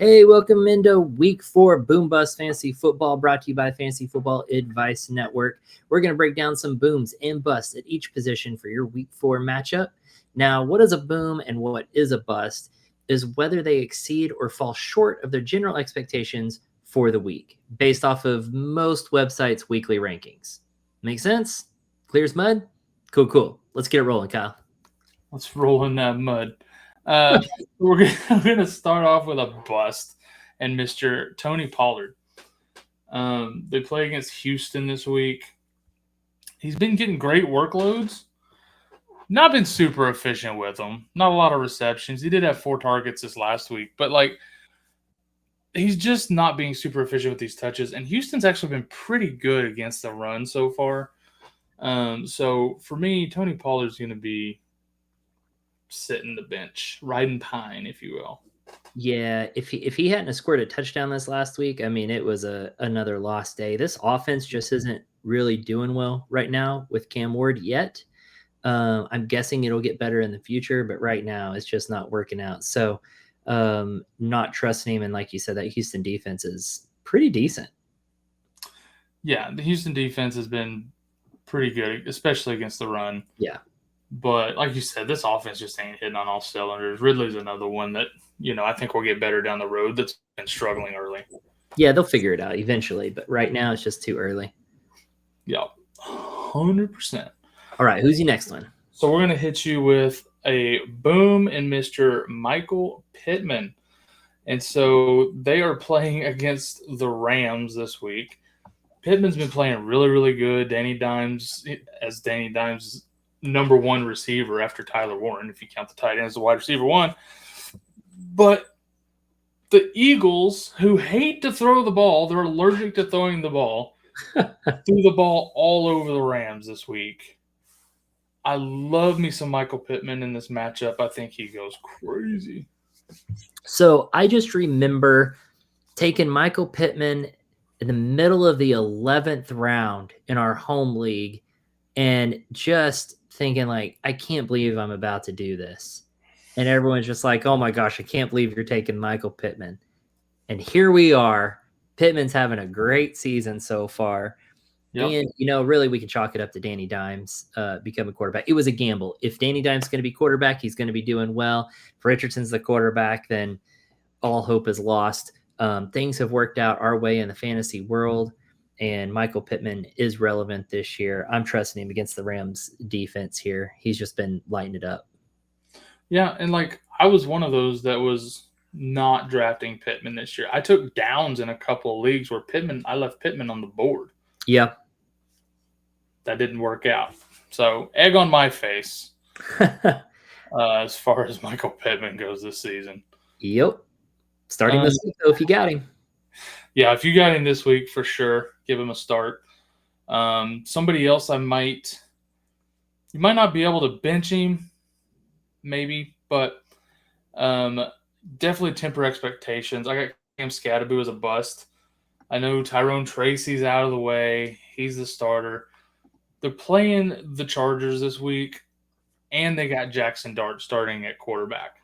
Hey, welcome into week 4 Boom Bust Fantasy Football, brought to you by Fantasy Football Advice Network. We're going to break down some booms and busts at each position for your week 4 matchup. Now, what is a boom and what is a bust is whether they exceed or fall short of their general expectations for the week, based off of most websites' weekly rankings. Make sense? Clear as mud? Cool. Let's get it rolling, Kyle. Let's roll in that mud. We're going to start off with a bust and Mr. Tony Pollard. They play against Houston this week. He's been getting great workloads. Not been super efficient with them. Not a lot of receptions. He did have 4 targets this last week, but he's just not being super efficient with these touches. And Houston's actually been pretty good against the run so far. So for me, Tony Pollard's going to be sitting the bench, riding pine, if you will. Yeah, if he hadn't scored a touchdown this last week, I mean, it was another lost day. This offense just isn't really doing well right now with Cam Ward yet. I'm guessing it'll get better in the future, but right now it's just not working out. So not trusting him. And like you said, that Houston defense is pretty decent. Yeah, the Houston defense has been pretty good, especially against the run. Yeah. But like you said, this offense just ain't hitting on all cylinders. Ridley's another one that, I think will get better down the road that's been struggling early. Yeah, they'll figure it out eventually, but right now it's just too early. Yeah, 100%. All right, who's your next one? So we're going to hit you with a boom in Mr. Michael Pittman. And so they are playing against the Rams this week. Pittman's been playing really, really good. Danny Dimes number 1 receiver after Tyler Warren, if you count the tight end as the wide receiver 1. But the Eagles, who hate to throw the ball, they're allergic to throwing the ball, threw the ball all over the Rams this week. I love me some Michael Pittman in this matchup. I think he goes crazy. So I just remember taking Michael Pittman in the middle of the 11th round in our home league and just thinking I can't believe I'm about to do this. And everyone's just like, oh my gosh, I can't believe you're taking Michael Pittman. And here we are. Pittman's having a great season so far. Yep. And, really we can chalk it up to Danny Dimes becoming quarterback. It was a gamble. If Danny Dimes is going to be quarterback, he's going to be doing well. If Richardson's the quarterback, then all hope is lost. Things have worked out our way in the fantasy world. And Michael Pittman is relevant this year. I'm trusting him against the Rams defense here. He's just been lighting it up. Yeah, and I was one of those that was not drafting Pittman this year. I took Downs in a couple of leagues where I left Pittman on the board. Yeah. That didn't work out. So, egg on my face as far as Michael Pittman goes this season. Yep. Starting this week, though, if you got him. Yeah, if you got him this week, for sure, give him a start. Somebody else you might not be able to bench him, maybe, but definitely temper expectations. I got Cam Skattebo as a bust. I know Tyrone Tracy's out of the way. He's the starter. They're playing the Chargers this week, and they got Jackson Dart starting at quarterback.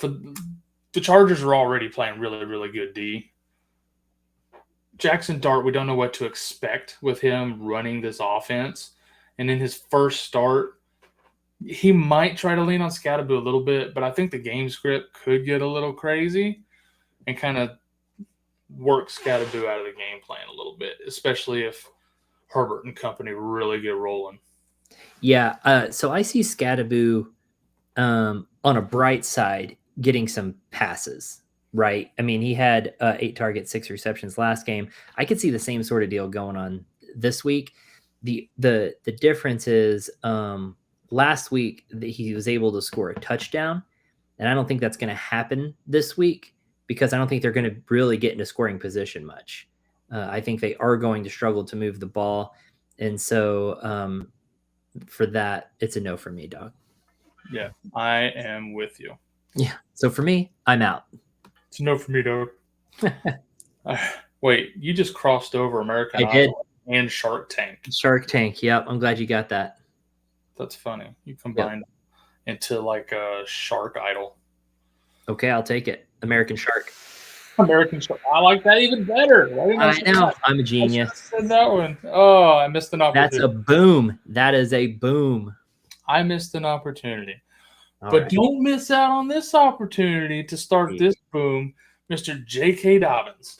The Chargers are already playing really, really good D. Jackson Dart, we don't know what to expect with him running this offense. And in his first start, he might try to lean on Skattebo a little bit, but I think the game script could get a little crazy and kind of work Skattebo out of the game plan a little bit, especially if Herbert and company really get rolling. Yeah, so I see Skattebo on a bright side getting some passes, right? I mean, he had 8 targets, 6 receptions last game. I could see the same sort of deal going on this week. The difference is last week he was able to score a touchdown, and I don't think that's going to happen this week because I don't think they're going to really get into scoring position much. I think they are going to struggle to move the ball, and so for that, it's a no for me, dog. Yeah, I am with you. Yeah, so for me, I'm out. It's a no for me, dog. Wait, you just crossed over American Idol and Shark Tank. Shark Tank, yep. I'm glad you got that. That's funny. You combined into a Shark Idol. Okay, I'll take it. American Shark. American. I like that even better. Why didn't I say know. that? I'm a I should genius. have said that one. Oh, I missed an opportunity. That's a boom. That is a boom. I missed an opportunity. All But right. don't miss out on this opportunity to start this boom, Mr. J.K. Dobbins.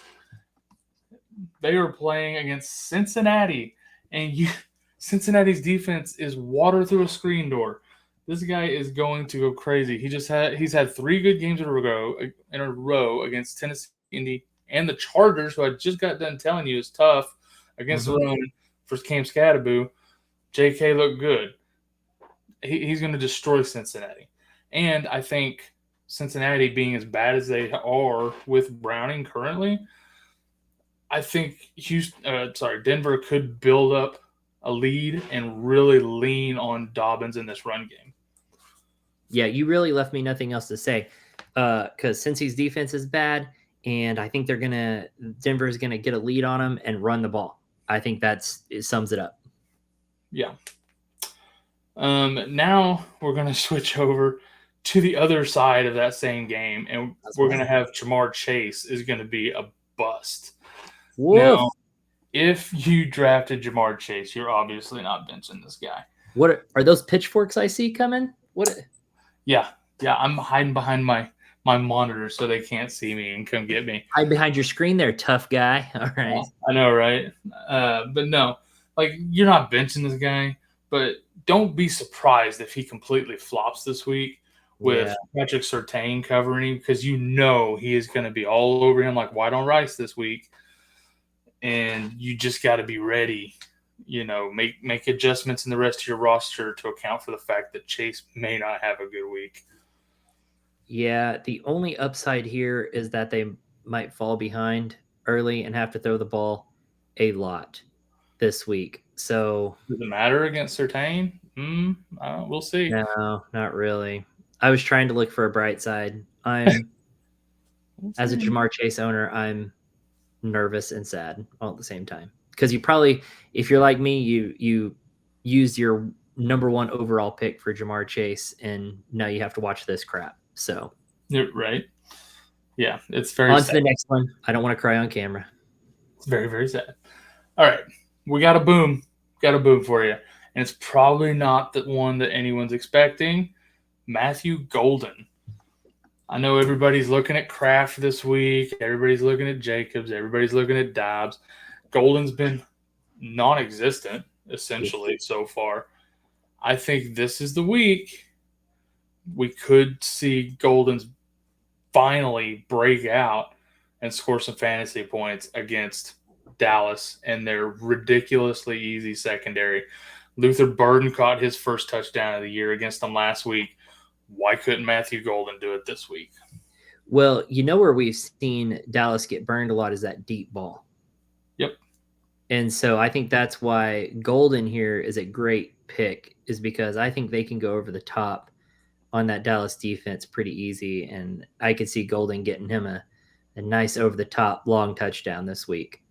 They are playing against Cincinnati, and Cincinnati's defense is water through a screen door. This guy is going to go crazy. He's had 3 good games in a row against Tennessee, Indy, and the Chargers, who I just got done telling you is tough against the run for Cam Skattebo. J.K. looked good. He's going to destroy Cincinnati. And I think Cincinnati being as bad as they are with Browning currently, I think Denver could build up a lead and really lean on Dobbins in this run game. Yeah, you really left me nothing else to say because Cincy's defense is bad, and I think Denver's gonna get a lead on them and run the ball. I think it sums it up. Yeah. Now we're gonna switch over to the other side of that same game, and we're gonna have Jamar Chase is gonna be a bust. Woof. Now, if you drafted Jamar Chase, you're obviously not benching this guy. What are those pitchforks I see coming? What? Yeah, I'm hiding behind my monitor so they can't see me and come get me. Hide behind your screen there, tough guy. All right. Yeah, I know, right? But no, like you're not benching this guy, but don't be surprised if he completely flops this week with Patrick Surtain covering him because you know he is going to be all over him like white on rice this week. And you just got to be ready, make adjustments in the rest of your roster to account for the fact that Chase may not have a good week. Yeah, the only upside here is that they might fall behind early and have to throw the ball a lot this week. So does it matter against Surtain? We'll see. No, not really. I was trying to look for a bright side. I'm as a Jamar Chase owner, I'm nervous and sad all at the same time because you probably, if you're like me, you used your number 1 overall pick for Jamar Chase, and now you have to watch this crap. So you're right. Yeah, it's very on sad. to the next one. I don't want to cry on camera. It's very, very sad. All right, we got a boom for you, and it's probably not the one that anyone's expecting. Matthew Golden. I know everybody's looking at Kraft this week. Everybody's looking at Jacobs. Everybody's looking at Dobbs. Golden's been non-existent, essentially, so far. I think this is the week we could see Golden's finally break out and score some fantasy points against Dallas and their ridiculously easy secondary. Luther Burden caught his first touchdown of the year against them last week. Why couldn't Matthew Golden do it this week? Well, where we've seen Dallas get burned a lot is that deep ball. Yep. And so I think that's why Golden here is a great pick, is because I think they can go over the top on that Dallas defense pretty easy. And I could see Golden getting him a nice over-the-top long touchdown this week.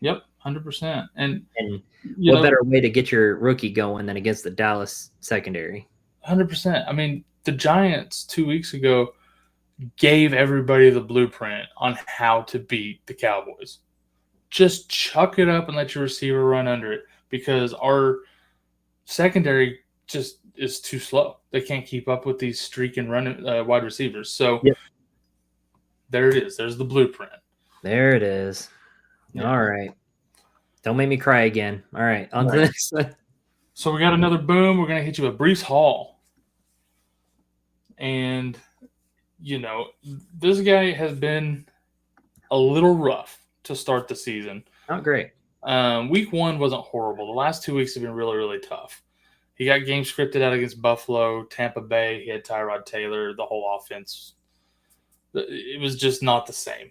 Yep, 100%. And what better way to get your rookie going than against the Dallas secondary? 100%. I mean, the Giants 2 weeks ago gave everybody the blueprint on how to beat the Cowboys. Just chuck it up and let your receiver run under it because our secondary just is too slow. They can't keep up with these streaking running wide receivers. So there it is. There's the blueprint. There it is. Yeah. All right. Don't make me cry again. All right. On to this. So we got another boom. We're going to hit you with Breece Hall. And, this guy has been a little rough to start the season. Not great. Week 1 wasn't horrible. The last 2 weeks have been really, really tough. He got game scripted out against Buffalo, Tampa Bay. He had Tyrod Taylor, the whole offense. It was just not the same.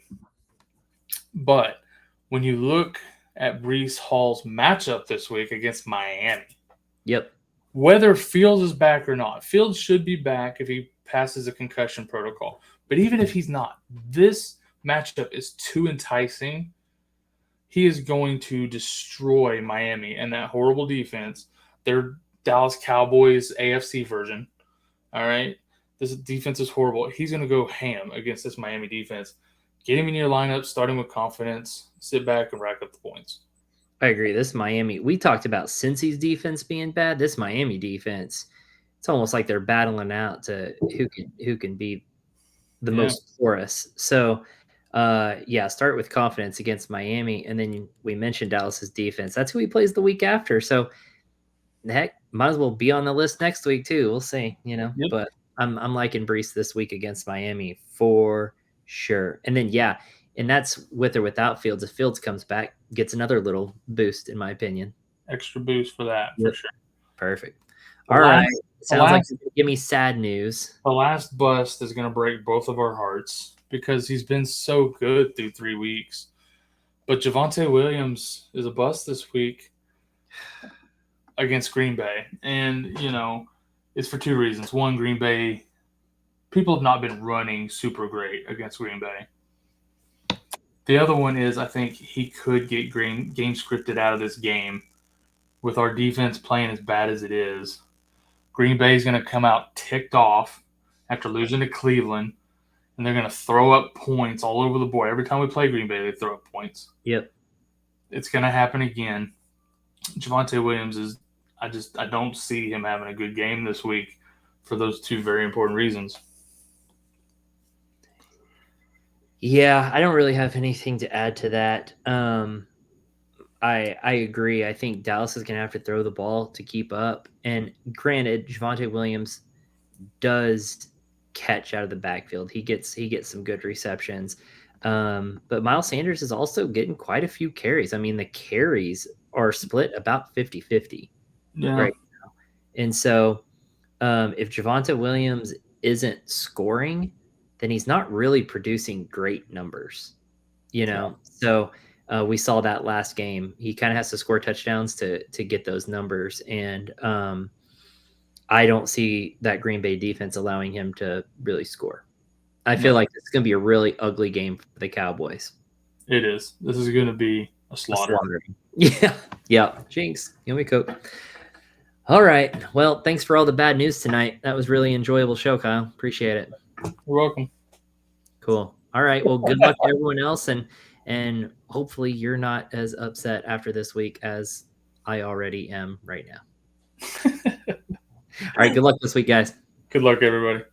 But when you look at Breece Hall's matchup this week against Miami. Yep. Whether Fields is back or not, Fields should be back if he passes a concussion protocol. But even if he's not, this matchup is too enticing. He is going to destroy Miami and that horrible defense. They're Dallas Cowboys AFC version. All right? This defense is horrible. He's going to go ham against this Miami defense. Get him in your lineup, starting with confidence. Sit back and rack up the points. I agree. This Miami, we talked about Cincy's defense being bad. This Miami defense, it's almost like they're battling out to who can be the most porous. So, start with confidence against Miami, and then we mentioned Dallas's defense. That's who he plays the week after. So, heck, might as well be on the list next week too. We'll see, Yep. But I'm liking Breece this week against Miami for sure. And then and that's with or without Fields. If Fields comes back, gets another little boost, in my opinion. Extra boost for that, for sure. Perfect. All right. Sounds like you're gonna give me sad news. The last bust is going to break both of our hearts because he's been so good through 3 weeks. But Javonte Williams is a bust this week against Green Bay. And, it's for 2 reasons. One, Green Bay, people have not been running super great against Green Bay. The other one is I think he could get game scripted out of this game with our defense playing as bad as it is. Green Bay is going to come out ticked off after losing to Cleveland, and they're going to throw up points all over the board. Every time we play Green Bay, they throw up points. Yep. It's going to happen again. Javonte Williams I don't see him having a good game this week for those 2 very important reasons. Yeah, I don't really have anything to add to that. I agree. I think Dallas is going to have to throw the ball to keep up. And granted, Javonte Williams does catch out of the backfield. He gets some good receptions. But Miles Sanders is also getting quite a few carries. I mean, the carries are split about 50-50 right now. And so if Javonte Williams isn't scoring, then he's not really producing great numbers, So we saw that last game. He kind of has to score touchdowns to get those numbers. And I don't see that Green Bay defense allowing him to really score. I feel like it's going to be a really ugly game for the Cowboys. It is. This is going to be a slaughter. Yeah. Jinx. Give me Coke. All right. Well, thanks for all the bad news tonight. That was really enjoyable show, Kyle. Appreciate it. You're welcome. Cool. All right. Well, good luck to everyone else, and hopefully you're not as upset after this week as I already am right now. All right. Good luck this week, guys. Good luck, everybody.